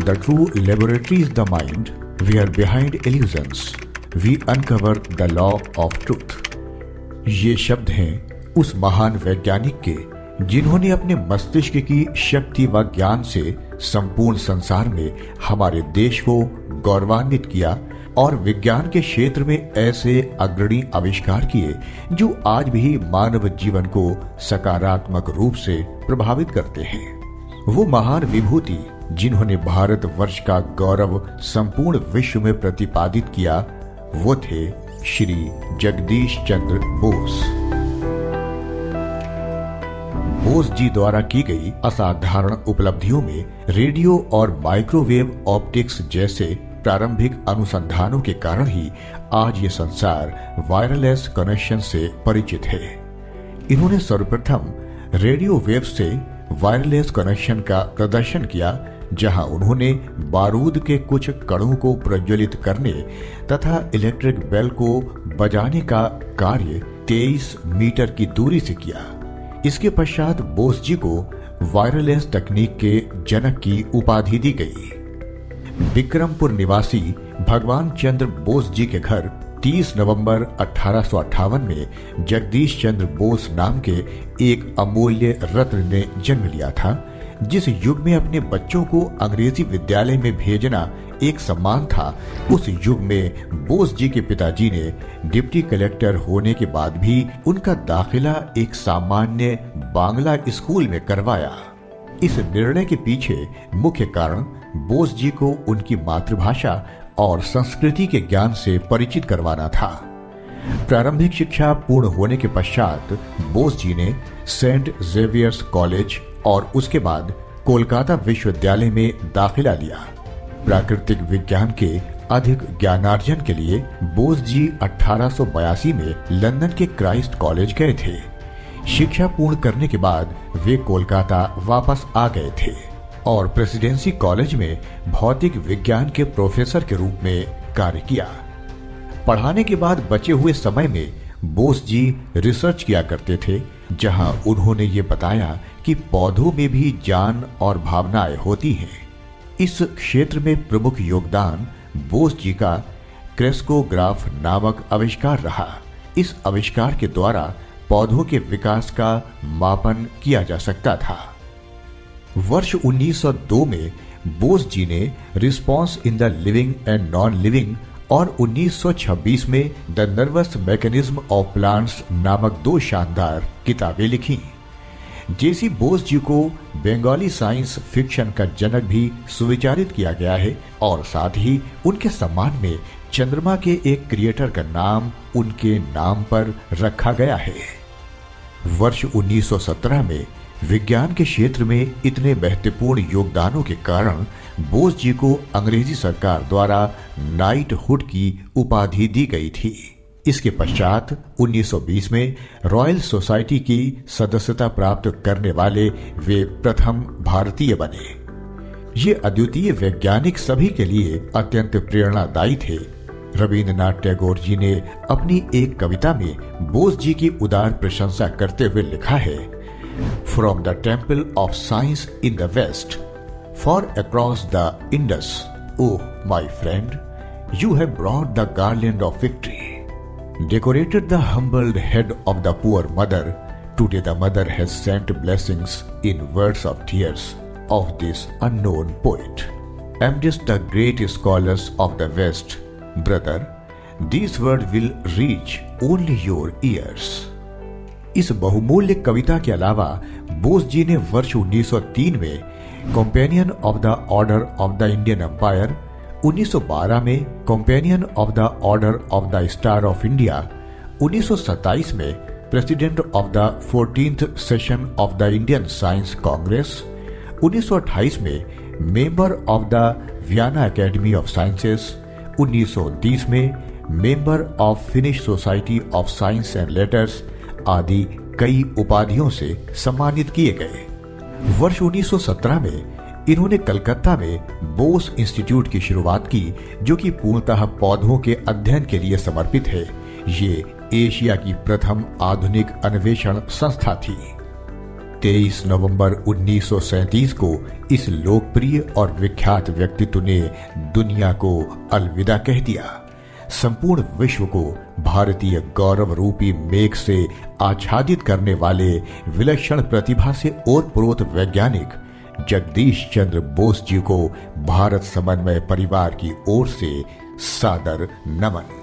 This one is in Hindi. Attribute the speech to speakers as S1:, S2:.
S1: The true laboratory is the mind, where behind illusions we uncover the law of truth. ये शब्द हैं उस महान वैज्ञानिक के जिन्होंने अपने मस्तिष्क की शक्ति व ज्ञान से संपूर्ण संसार में हमारे देश को गौरवान्वित किया और विज्ञान के क्षेत्र में ऐसे अग्रणी आविष्कार किए जो आज भी मानव जीवन को सकारात्मक रूप से प्रभावित करते हैं। वो महान विभूति जिन्होंने भारत वर्ष का गौरव संपूर्ण विश्व में प्रतिपादित किया, वो थे श्री जगदीश चंद्र बोस। बोस जी द्वारा की गई असाधारण उपलब्धियों में रेडियो और माइक्रोवेव ऑप्टिक्स जैसे प्रारंभिक अनुसंधानों के कारण ही आज ये संसार वायरलेस कनेक्शन से परिचित है। इन्होंने सर्वप्रथम रेडियो वेव से वायरलेस कनेक्शन का प्रदर्शन किया, जहां उन्होंने बारूद के कुछ कणों को प्रज्वलित करने तथा इलेक्ट्रिक बेल को बजाने का कार्य 23 मीटर की दूरी से किया। इसके पश्चात बोस जी को वायरलेस तकनीक के जनक की उपाधि दी गई। विक्रमपुर निवासी भगवान चंद्र बोस जी के घर 30 नवंबर 1858 में जगदीश चंद्र बोस नाम के एक अमूल्य रत्न ने जन्म लिया था। जिस युग में अपने बच्चों को अंग्रेजी विद्यालय में भेजना एक सम्मान था, उस युग में बोस जी के पिताजी ने डिप्टी कलेक्टर होने के बाद भी उनका दाखिला एक सामान्य बांग्ला स्कूल में करवाया। इस निर्णय के पीछे मुख्य कारण बोस जी को उनकी मातृभाषा और संस्कृति के ज्ञान से परिचित करवाना था। प्रारंभिक शिक्षा पूर्ण होने के पश्चात बोस जी ने सेंट जेवियर्स कॉलेज और उसके बाद कोलकाता विश्वविद्यालय में दाखिला लिया। प्राकृतिक विज्ञान के अधिक ज्ञानार्जन के लिए बोस जी 1882 में लंदन के क्राइस्ट कॉलेज गए थे। शिक्षा पूर्ण करने के बाद वे कोलकाता वापस आ गए थे और प्रेसिडेंसी कॉलेज में भौतिक विज्ञान के प्रोफेसर के रूप में कार्य किया। पढ़ाने के बाद बचे हुए समय में बोस जी रिसर्च किया करते थे, जहां उन्होंने ये बताया कि पौधों में भी जान और भावनाएं होती हैं। इस क्षेत्र में प्रमुख योगदान बोस जी का क्रेस्कोग्राफ नामक आविष्कार रहा। इस आविष्कार के द्वारा पौधों के विकास का मापन किया जा सकता था। वर्ष 1902 में बोस जी ने response in the living and non living और 1926 में the nervous mechanism of plants नामक 2 शानदार किताबें लिखी। जेसी बोस जी को बंगाली साइंस फिक्शन का जनक भी सुविचारित किया गया है और साथ ही उनके सम्मान में चंद्रमा के एक क्रिएटर का नाम उनके नाम पर रखा गया है। वर्ष 1917 में विज्ञान के क्षेत्र में इतने महत्वपूर्ण योगदानों के कारण बोस जी को अंग्रेजी सरकार द्वारा नाइटहुड की उपाधि दी गई थी। इसके पश्चात 1920 में रॉयल सोसाइटी की सदस्यता प्राप्त करने वाले वे प्रथम भारतीय बने। ये अद्वितीय वैज्ञानिक सभी के लिए अत्यंत प्रेरणादायी थे। रविंद्रनाथ टैगोर जी ने अपनी एक कविता में बोस जी की उदार प्रशंसा करते हुए लिखा है, From the temple of science in the west, far across the Indus, oh my friend, you have brought the garland of victory, decorated the humbled head of the poor mother. Today the mother has sent blessings in words of tears of this unknown poet. Amidst the great scholars of the west, brother, these words will reach only your ears. इस बहुमूल्य कविता के अलावा बोस जी ने वर्ष 1903 में companion of the order of the Indian empire, 1912 में companion of the order of the star of India, 1927 में president of the 14th session of the Indian science congress, 1928 में member of the Vienna academy of sciences, 1929 में member of Finnish society of science and letters आदि कई उपाधियों से सम्मानित किए गए। वर्ष 1917 में इन्होंने कलकत्ता में बोस इंस्टीट्यूट की शुरुआत की, जो कि पूर्णतः पौधों के अध्ययन के लिए समर्पित है। ये एशिया की प्रथम आधुनिक अन्वेषण संस्था थी। 23 नवंबर 1937 को इस लोकप्रिय और विख्यात व्यक्तित्व ने दुनिया को अलविदा कह दिया। संपूर्ण विश्व को भारतीय गौरव रूपी मेघ से आच्छादित करने वाले विलक्षण प्रतिभा से ओतप्रोत वैज्ञानिक जगदीश चंद्र बोस जी को भारत समन्वय परिवार की ओर से सादर नमन।